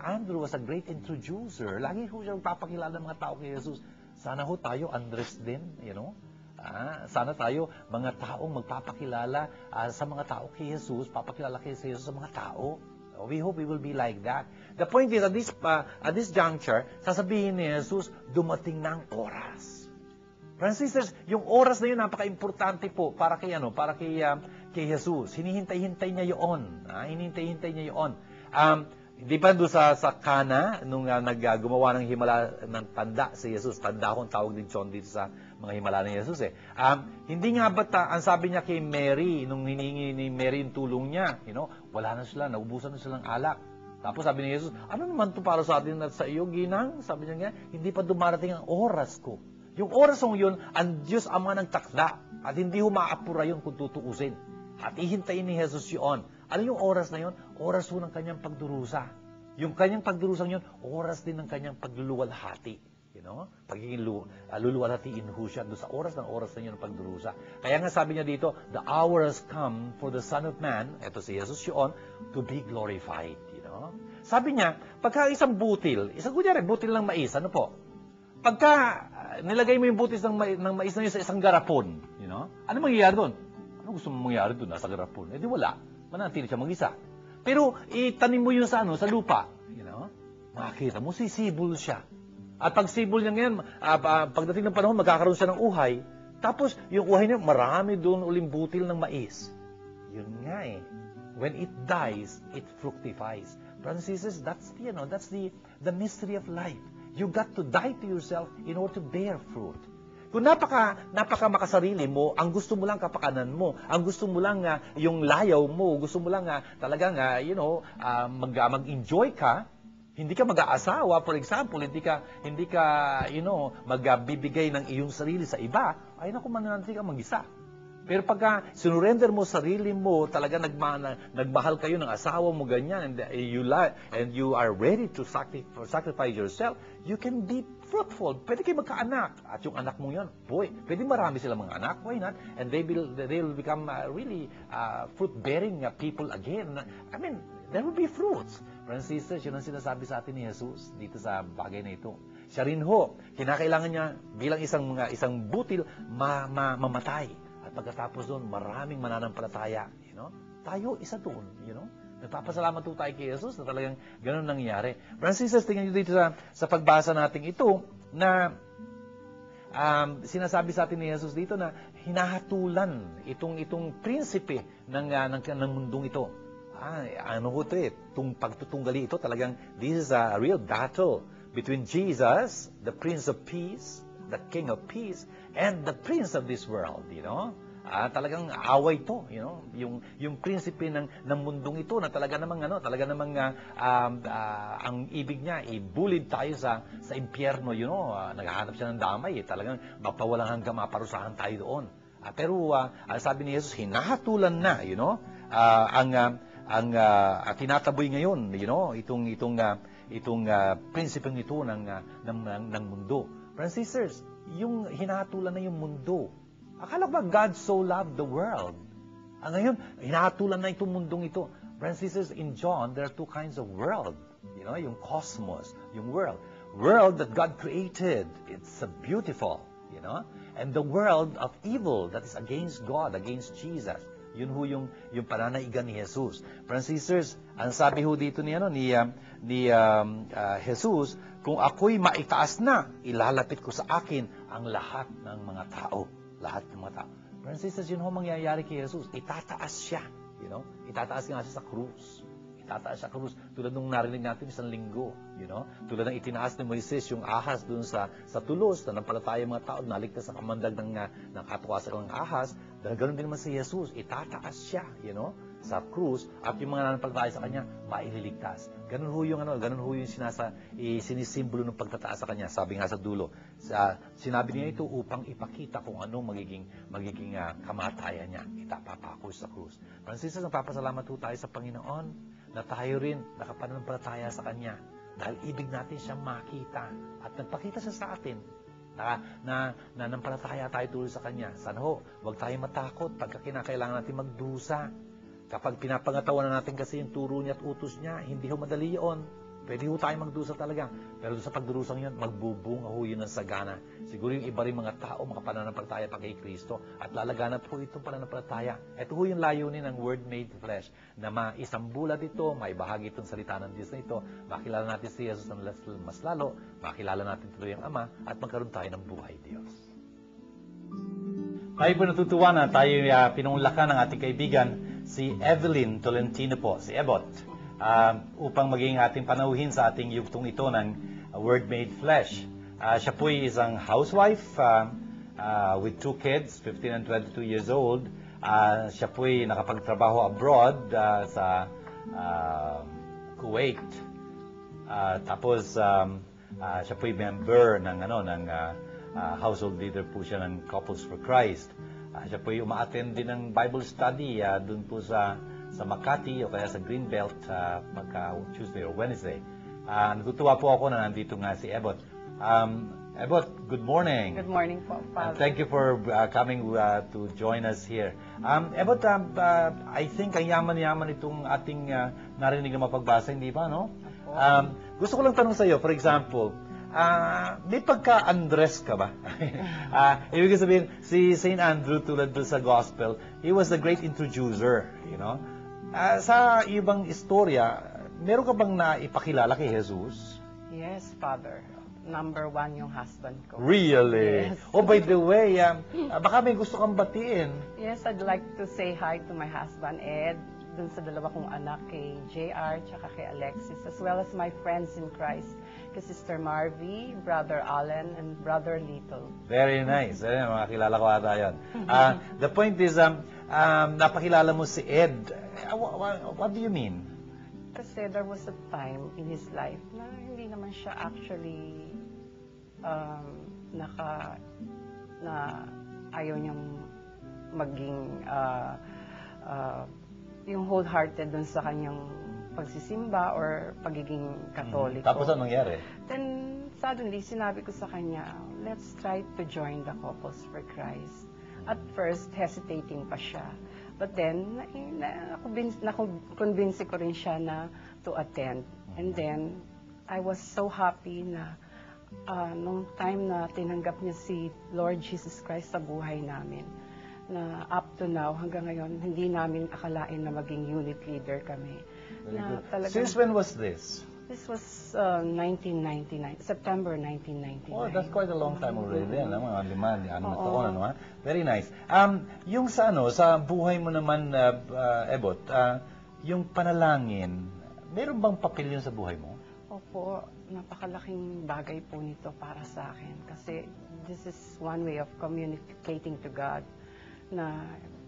Andrew was a great introducer. Lagi ko siya magpapakilala ng mga tao kay Jesus. Sana ho tayo Andres din, you know? Sana tayo mga taong magpapakilala sa mga tao kay Jesus, papakilala kay Jesus sa mga tao. We hope we will be like that. The point is, at this juncture, sasabihin ni Jesus, dumating na ang oras. Brothers and sisters, yung oras na yun, napaka-importante po para kay Jesus. Hinihintay-hintay niya yun. Hinihintay-hintay niya yun. Di ba doon sa Cana, nung gumawa ng himala ng tanda si Jesus, tanda akong tawag din John dito sa mga himala ni Jesus hindi nga ba't, ang sabi niya kay Mary, nung hinihingi ni Mary yung tulong niya, you know, wala na sila, naubusan na silang alak. Tapos sabi ni Jesus, ano naman to para sa atin at sa iyo, ginang? Sabi niya nga, hindi pa dumarating ang oras ko. Yung oras kong yun, ang Diyos Ama ng takda, at hindi humaapura yun kung tutuusin. At ihintayin ni Jesus yun. Ano yung oras na yun? Oras ho ng kanyang pagdurusa. Yung kanyang pagdurusang yun, oras din ng kanyang pagluluwalhati. You know? Pagiging luluwalhatiin ho siya doon sa oras na yun ng pagdurusa. Kaya nga sabi niya dito, the hour has come for the Son of Man, eto si Jesus yun, to be glorified. You know? Sabi niya, pagka isang butil ng mais, ano po? Pagka nilagay mo yung butil ng mais na yun sa isang garapon, you know? Ano mangyayari doon? Ano gusto mong mangyayari doon? Nasa garapon. Di wala. Manatili siya mag-isa. Pero itanim mo yun sa lupa, you know? Makikita mo, sisibol siya. At pag sibol niya ngayon, pagdating ng panahon, magkakaroon siya ng uhay. Tapos, yung uhay niya, marami doon uling butil ng mais. Yun nga eh. When it dies, it fructifies. Brothers and sisters, that's the mystery of life. You got to die to yourself in order to bear fruit. Kung napaka makasarili mo, ang gusto mo lang kapakanan mo, ang gusto mo lang yung layaw mo, gusto mo lang talagang mag-enjoy ka, hindi ka mag-aasawa, for example, hindi ka magbibigay ng iyong sarili sa iba, ay naku, mananatili ka mag-isa. Pero pagka sinurrender mo sarili mo, talaga nagmahal kayo ng asawa mo ganyan, and you are ready to sacrifice yourself, you can be fruitful. Pwede kayo magkaanak. At yung anak mo yun, pwede marami silang mga anak, why not? And they will become really fruit-bearing people again. I mean, there will be fruits. Friends and sisters, yun ang sinasabi sa atin ni Jesus dito sa bagay na ito. Siya rin ho, kinakailangan niya bilang isang butil mamatay. At pagkatapos doon, maraming mananampalataya. You know? Tayo, isa doon. You know? Nagpapasalamat po tayo kay Jesus na talagang ganun nangyayari. Friends and sisters, tingnan nyo dito sa pagbasa natin ito na sinasabi sa atin ni Jesus dito na hinahatulan itong prinsipe ng mundong ito. Ano ho ito eh? Itong pagtutunggali ito talagang this is a real battle between Jesus, the Prince of Peace, the King of Peace, and the Prince of this world, you know? Talagang away to, yung prinsipe ng mundong ito na talaga namang ang ibig niya ibulid tayo sa impyerno, naghahanap siya ng damay, talagang mapawalang hanggang maparusahan tayo doon. Pero sabi ni Jesus, hinahatulan na, ang tinataboy ngayon, itong prinsipeng ito ng mundo. Brothers and sisters, yung hinahatulan na yung mundo. Akala ba God so loved the world? Ngayon, hinahatulan na itong mundong ito. Brothers and sisters, in John, there are two kinds of world. Yung cosmos, yung world. World that God created. It's beautiful, And the world of evil that is against God, against Jesus. Yun ho yung pananaigan ni Jesus. Brothers and sisters, ang sabi ho dito ni Jesus, kung ako'y maitaas na, ilalapit ko sa akin ang lahat ng mga tao. Lahat ng mga tao. Brothers and sisters, yun ho mangyayari kay Jesus. Itataas siya. Itataas nga siya sa krus. Itataas siya sa krus. Tulad nung narinig natin isang linggo. Tulad ng itinaas ni Moises yung ahas dun sa tulos, na nampalataya mga tao, naligtas sa kamandag ng katuwasan ng ahas. Dahil ganoon din naman si Jesus. Itataas siya, sa krus, at yung mga nanampalataya sa kanya, maililigtas. Ganun ho yung sinisimbolo ng pagtataas sa kanya. Sabi nga sa dulo, sinabi niya ito upang ipakita kung anong magiging kamatayan niya. Itapapako sa krus. Francis, nagpapasalamat ho tayo sa Panginoon na tayo rin nakapananampalataya sa kanya. Dahil ibig natin siyang makita. At nagpakita siya sa atin na nampalataya tayo tuloy sa kanya. Sana ho, huwag tayo matakot pagka kinakailangan natin magdusa. Kapag pinapangatawan na natin kasi yung turo niya at utos niya, hindi ho madali yun. Pwede ho tayo magdusa talaga. Pero sa pagdurusang yun, magbubunga ho yun ng sagana. Siguro yung iba rin mga tao makapananampalataya pa kay Kristo at lalaganap po itong pananampalataya. Ito ho yung layunin ng Word Made Flesh na maisambulat ito, maibahagi itong salita ng Diyos na ito, makilala natin si Jesus ng mas lalo, makilala natin tuloy ang Ama at magkaroon tayo ng buhay Diyos. Tayo po natutuwa na tayo pinunglakan ng ating kaibigan si Evelyn Tolentino po, si Ebot, upang maging ating panauhin sa ating yugtong ito ng Word Made Flesh. Siya po ay isang housewife with 2 kids, 15 and 22 years old. Siya po ay nakapagtrabaho abroad sa Kuwait. Tapos siya po ay member ng household leader po siya ng Couples for Christ. Siya po ay uma-attend din ng Bible study doon po sa Makati o kaya sa Greenbelt pagka Tuesday or Wednesday. Natutuwa po ako na nandito nga si Ebot. Ebot, good morning. Good morning po, Father. And thank you for coming to join us here. Ebot, I think ang yaman-yaman itong ating narinig na mapagbasa, hindi ba, no? Gusto ko lang tanong sa iyo, for example, may pagka-Andres ka ba? Ibig sabihin, si St. Andrew tulad doon sa Gospel, he was the great introducer, sa ibang istorya, meron ka bang naipakilala kay Jesus? Yes, Father. Number 1 yung husband ko. Really? Yes. Oh, by the way, baka may gusto kang batiin. Yes, I'd like to say hi to my husband, Ed, dun sa dalawa kong anak, kay JR, tsaka kay Alexis, as well as my friends in Christ, kay Sister Marvy, Brother Allen, and Brother Little. Very nice. Makakilala ko ata yun. The point is, napakilala mo si Ed. What do you mean? Kasi there was a time in his life na hindi naman siya actually na ayaw niyang maging yung wholehearted dun sa kanyang pagsisimba or pagiging Katoliko. Tapos ano nangyari? Then, suddenly, sinabi ko sa kanya, let's try to join the Couples for Christ. At first, hesitating pa siya. But then, na-convince ko rin siya na to attend. And then, I was so happy na nung time na tinanggap niya si Lord Jesus Christ sa buhay namin, na up to now, hanggang ngayon, hindi namin akalain na maging unit leader kami. Since when was this? This was 1999, September 1999. Oh, that's quite a long time already. Mga 5 na taon, ano? Very nice. Yung sa buhay mo naman, Ebot, yung panalangin, meron bang papel yun sa buhay mo? Opo, napakalaking bagay po nito para sa akin. Kasi this is one way of communicating to God. na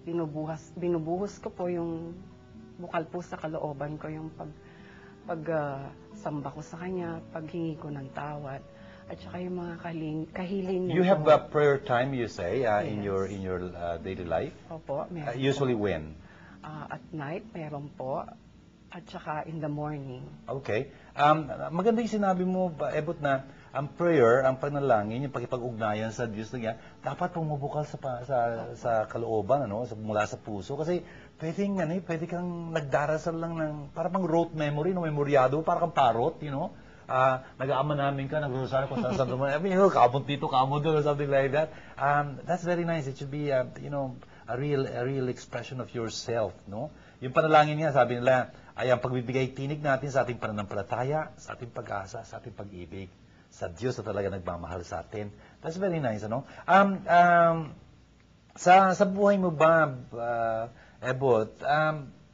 binubuhos ko po yung bukal po sa kalooban ko, yung samba ko sa Kanya, paghingi ko ng tawad, at saka yung mga kahiling niya. You have po. a prayer time, you say, in Yes. your daily life? Opo, meron Usually when? at night, meron po. At saka in the morning. Okay. Maganda yung sinabi mo, Ebot, na ang prayer, ang panalangin, yung pakipag-ugnayan sa Diyos na yan, dapat pumubukal sa kalooban, ano, mula sa puso. Kasi pwede kang nagdarasal lang ng, para pang rote memory, no, memoryado, para kang parot, you know. Nag-aama namin ka, nag-rosaryo kung saan mo, kaabot dito, kaabot doon, or something like that. That's very nice. It should be, a real expression of yourself, no? Yung panalangin nga, sabi nila, ay ang pagbibigay tinig natin sa ating pananampalataya, sa ating pag-asa, sa ating pag-ibig, sa Diyos na talaga nagmamahal sa atin. That's very nice, ano? Sa buhay mo ba, Ebot,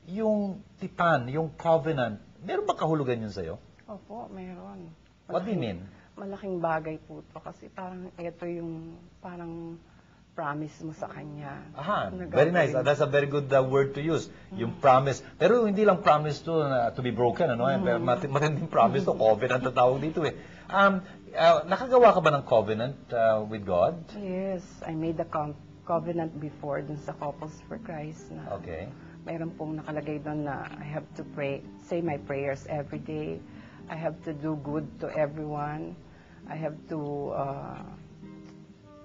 yung tipan, yung covenant, meron ba kahulugan yun sa'yo? Opo, meron. What do you mean? Malaking bagay po to kasi parang ito yung parang promise mo sa Kanya. Aha, na very nice. gagawin. That's a very good word to use. Yung promise. Pero hindi lang promise to be broken, ano? Matinding promise to, covenant ang tawag dito eh. Nakagawa ka ba ng covenant with God? Yes, I made a covenant before dun sa Couples for Christ na Okay. mayroon pong nakalagay doon na I have to say my prayers every day. I have to do good to everyone. I have to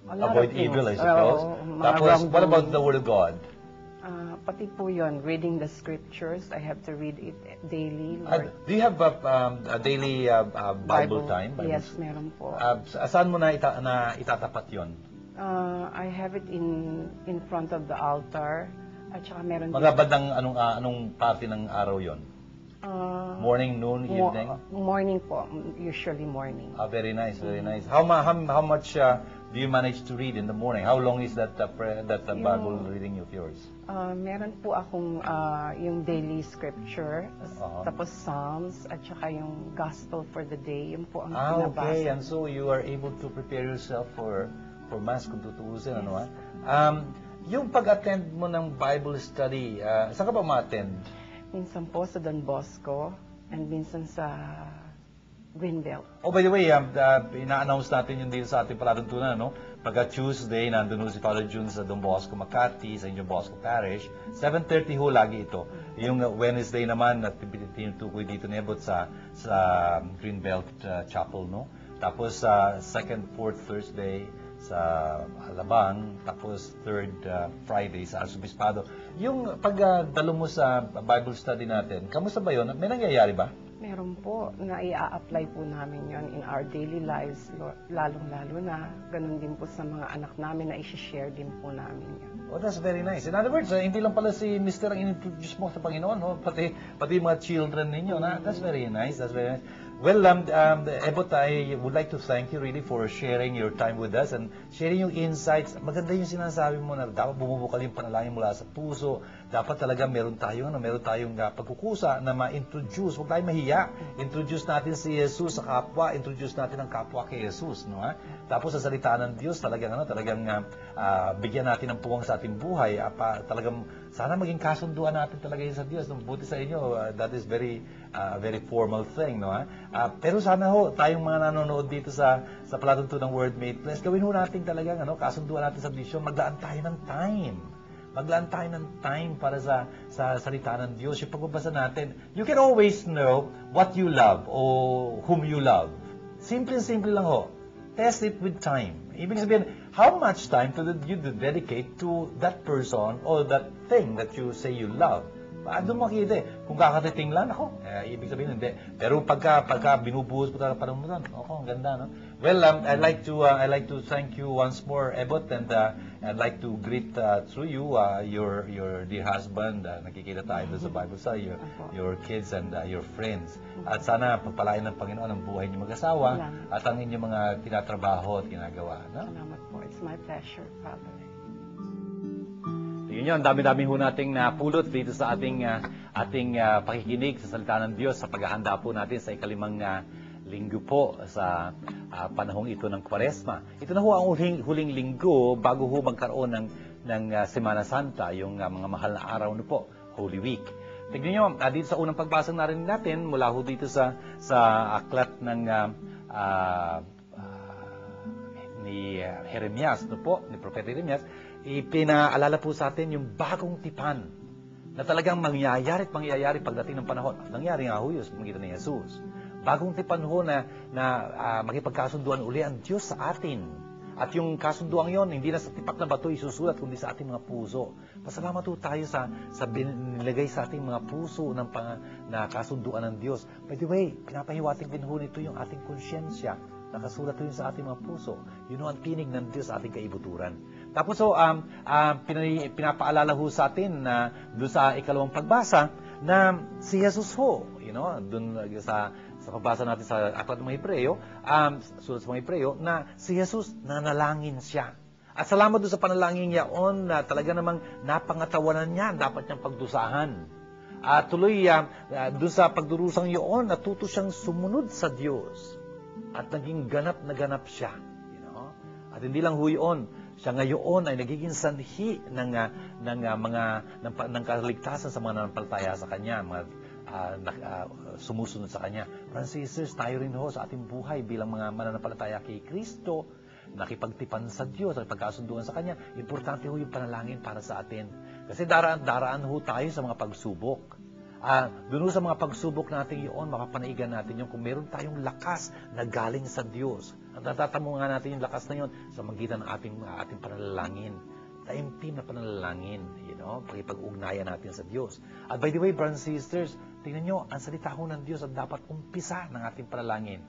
a lot Avoid of things. evil, I suppose. Mga Tapos, what wrongdoing. about the Word of God? Pati po yun, reading the scriptures. I have to read it daily. Lord. Do you have a daily Bible time? Yes, meron po. Saan mo na itatapat yon? I have it in front of the altar. At saka meron Mga bandang anong parte ng araw yon? Morning, noon, evening? Morning po, usually morning. Very nice, very nice. How much do you manage to read in the morning? How long is that Bible reading of yours? Meron po akong yung daily scripture, tapos Psalms, at saka yung Gospel for the day. Yun po ang pinabasa. Okay. And so you are able to prepare yourself for Mass kung tutuusin, ano? Yung pag-attend mo ng Bible study, saan ka ba ma-attend? Minsan po sa Don Bosco, and minsan sa Greenbelt. Oh, by the way, ina-announce natin yun dito sa ating palatuntunan, no? Pagka Tuesday, nandun si Father June sa Don Bosco, Makati, sa inyong Bosco Parish. 7:30 ho lagi ito. Yung Wednesday naman, at tinutukoy dito nebot sa Greenbelt Chapel, no? Tapos second, fourth Thursday sa Alabang, tapos third Friday sa Arsobispado. Yung pagdalo mo sa Bible study natin, kamusta ba yun? May nangyayari ba? Meron po na i-apply po namin yon in our daily lives, lalong-lalo na ganun din po sa mga anak namin na i-share din po namin yan. Oh, that's very nice. In other words, hindi lang pala si Mr. ang in-introduce mo sa Panginoon, no? Pati mga children ninyo. That's very nice. That's very nice. Well, Ebot, I would like to thank you really for sharing your time with us and sharing yung insights. Maganda yung sinasabi mo na dapat bumubukal yung panalangin mula sa puso. Dapat talaga meron tayong pagkukusa na ma-introduce. Huwag tayong mahiya. Introduce natin si Jesus sa kapwa. Introduce natin ang kapwa kay Jesus, no? Tapos sa salita ng Diyos, talagang bigyan natin ng puwang sa ating buhay. Talagang sana maging kasunduan natin talaga yun sa Diyos. Buti sa inyo, that is very formal thing, no? Pero sana ho, tayong mga nanonood dito sa palatuntunan ng Word Made Flesh, gawin ho natin talagang kasunduan natin sa vision, maglaan tayo ng time. Maglaan tayo ng time para sa salita ng Diyos. Yung pagbabasa natin, you can always know what you love or whom you love. Simple lang ho. Test it with time. Ibig sabihin, how much time do you dedicate to that person or that thing that you say you love? Doon makikita eh. Kung kakatiting lang, ibig sabihin hindi. Pero pagka binubuhos mo talaga parang mo doon, ang ganda, no? Well, I'd like to thank you once more, Ebot, and I'd like to greet through you your dear husband. Nakikita tayo doon sa Bible study, your kids and your friends. At sana pagpalain ng Panginoon ang buhay niyo mag-asawa at ang inyong mga tinatrabaho at ginagawa. No? Salamat po. It's my pleasure, Father. Yun yun, dami-dami ho nating napulot dito sa ating pakikinig sa salita ng Diyos sa paghahanda po natin sa ikalimang linggo po sa panahong ito ng Kwaresma. Ito na ho ang huling linggo bago ho magkaroon ng Semana Santa, yung mga mahal na araw na po, Holy Week. Tignan nyo, dito sa unang pagbasang narinig natin, mula ho dito sa aklat ng ni Jeremias, ni Propeta Jeremias, ipinaalala po sa atin yung bagong tipan na talagang mangyayari pagdating ng panahon. Nangyari nga ho yun sa pangitan ni Jesus. Bagong tipan ho na makipagkasunduan uli ang Diyos sa atin. At yung kasunduan yon, hindi na sa tipak na bato isusulat, kundi sa ating mga puso. Pasalamat po tayo sa binilagay sa ating mga puso na kasunduan ng Diyos. By the way, pinapahiwatig din ho nito yung ating konsyensya. Nakasulat yun sa ating mga puso. Yun ang tinig ng Diyos sa ating kaibuturan. Tapos pinapaalala ho sa atin na doon sa ikalawang pagbasa na si Jesus ho, doon sa pagbasa natin sa aklat ng mga Hebreo, sulat sa mga Hebreo, na si Jesus nanalangin siya. At salamat doon sa panalangin niya na talaga namang napangatawanan niya, dapat niyang pagdusahan. At tuloy doon sa pagdurusang yun, natuto siyang sumunod sa Diyos. At naging ganap na ganap siya. At hindi lang ho yun, siya ngayon ay nagiging sanhi ng kaligtasan sa mga nanampalataya sa Kanya, sumusunod sa Kanya. Brothers and sisters, tayo rin ho sa ating buhay bilang mga mananampalataya kay Kristo, nakipagtipan sa Diyos, nakipagkasunduan sa Kanya, importante ho yung panalangin para sa atin. Kasi daraan ho tayo sa mga pagsubok. Doon sa mga pagsubok natin yun, mapapanaigan natin yung kung meron tayong lakas na galing sa Diyos. At natatamo nga natin yung lakas na yun sa magitan ng ating panalangin. Taimtim na panalangin, pag-ugnayan natin sa Diyos. At by the way, brothers and sisters, tingnan nyo, ang salita ho ng Diyos at dapat umpisa ng ating panalangin.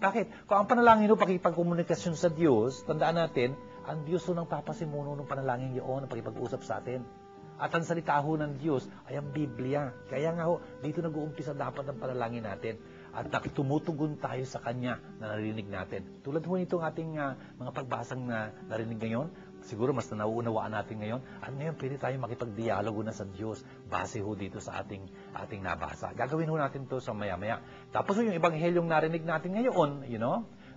Bakit? Kung ang panalangin ho, pakipagkomunikasyon sa Diyos, tandaan natin, ang Diyos ho nang papasimuno ng panalangin yun, ang pakipag-usap sa atin. At ang salita ho ng Diyos ay ang Biblia. Kaya nga ho, dito nag-uumpisa dapat ang panalangin natin. At tumutugon tayo sa Kanya na narinig natin. Tulad ho nitong ating mga pagbasang na narinig ngayon, siguro mas nauunawaan natin ngayon. At ngayon, pwede tayo makipag-dialogo na sa Diyos base ho dito sa ating nabasa. Gagawin ho natin to sa maya-maya. Tapos ho, yung ebanghelyong narinig natin ngayon,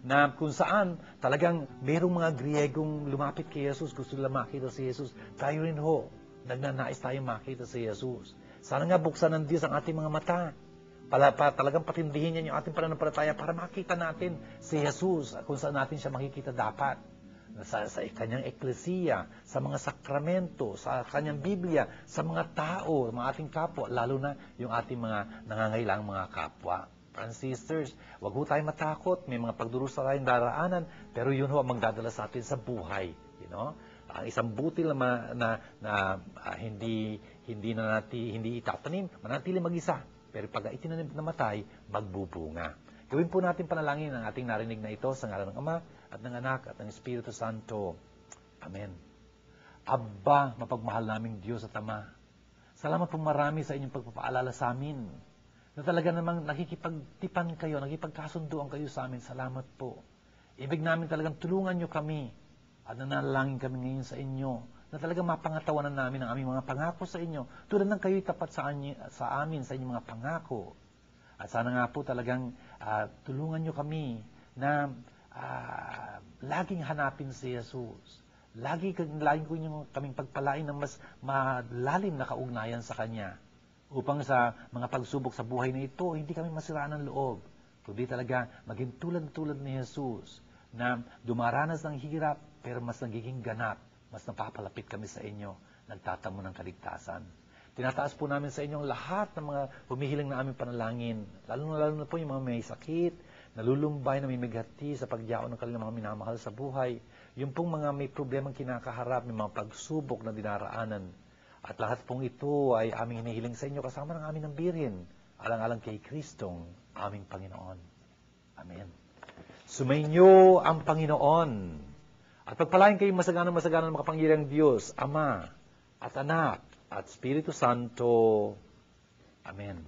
na kung saan talagang merong mga Griegong lumapit kay Jesus, gusto nila makita si Jesus. Tayo rin ho, nagnanais tayong makita si Jesus. Sana nga buksan ng Diyos ang ating mga mata. Talagang patindihin niya yung ating pananampalataya para makita natin si Jesus kung saan natin siya makikita dapat. Sa kanyang eklesiya, sa mga sakramento, sa kanyang Biblia, sa mga tao, mga ating kapwa, lalo na yung ating mga nangangailangang mga kapwa. Brothers and sisters, wag ho tayong matakot. May mga pagdurusa tayong daraanan, pero yun ho ang magdadala sa atin sa buhay. Ang isang butil na hindi itatanim, manatili mag-isa. Pero pag itinanim na matay, magbubunga. Gawin po natin panalangin ang ating narinig na ito sa ngalan ng Ama at ng Anak at ng Espiritu Santo. Amen. Abba, mapagmahal naming Diyos at Ama, salamat po marami sa inyong pagpapaalala sa amin na talaga namang nakikipagtipan kayo, nakikipagkasunduan kayo sa amin. Salamat po. Ibig namin talagang tulungan nyo kami. At nanalangin kami ngayon sa inyo na talagang mapangatawanan namin ang aming mga pangako sa inyo. Tulad ng kayo'y tapat sa amin, sa inyong mga pangako. At sana nga po talagang tulungan nyo kami na laging hanapin si Jesus. Laging ko nyo kaming pagpalain ng mas malalim na kaugnayan sa Kanya. Upang sa mga pagsubok sa buhay na ito, hindi kami masiraan ng loob. Kundi talaga maging tulad ni Jesus na dumaranas ng hirap, pero mas nagiging ganap, mas napapalapit kami sa inyo, nagtatamo ng kaligtasan. Tinataas po namin sa inyong lahat ng mga humihiling na aming panalangin, lalo na po yung mga may sakit, nalulumbay, namimigati sa pagyaon ng kanilang mga minamahal sa buhay, yung pong mga may problemang kinakaharap, may mga pagsubok na dinaraanan. At lahat pong ito ay aming hinihiling sa inyo kasama ng aming Birhen, alang-alang kay Kristong aming Panginoon. Amen. Sumainyo ang Panginoon. At pagpalain kayong masaganang ng makapangyarihang Diyos, Ama, at Anak, at Espiritu Santo. Amen.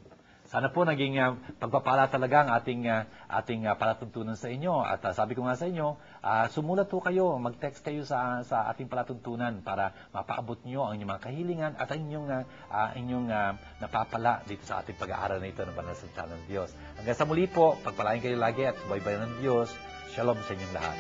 Sana po naging pagpapala talaga ang ating palatuntunan sa inyo. At sabi ko nga sa inyo, sumulat po kayo, mag-text kayo sa ating palatuntunan para mapaabot nyo ang inyong mga kahilingan at ang inyong napapala dito sa ating pag-aaral na ito ng banal na salita ng Diyos. Hanggang sa muli po, pagpalain kayo lagi at subaybayan ng Diyos. Shalom sa inyong lahat.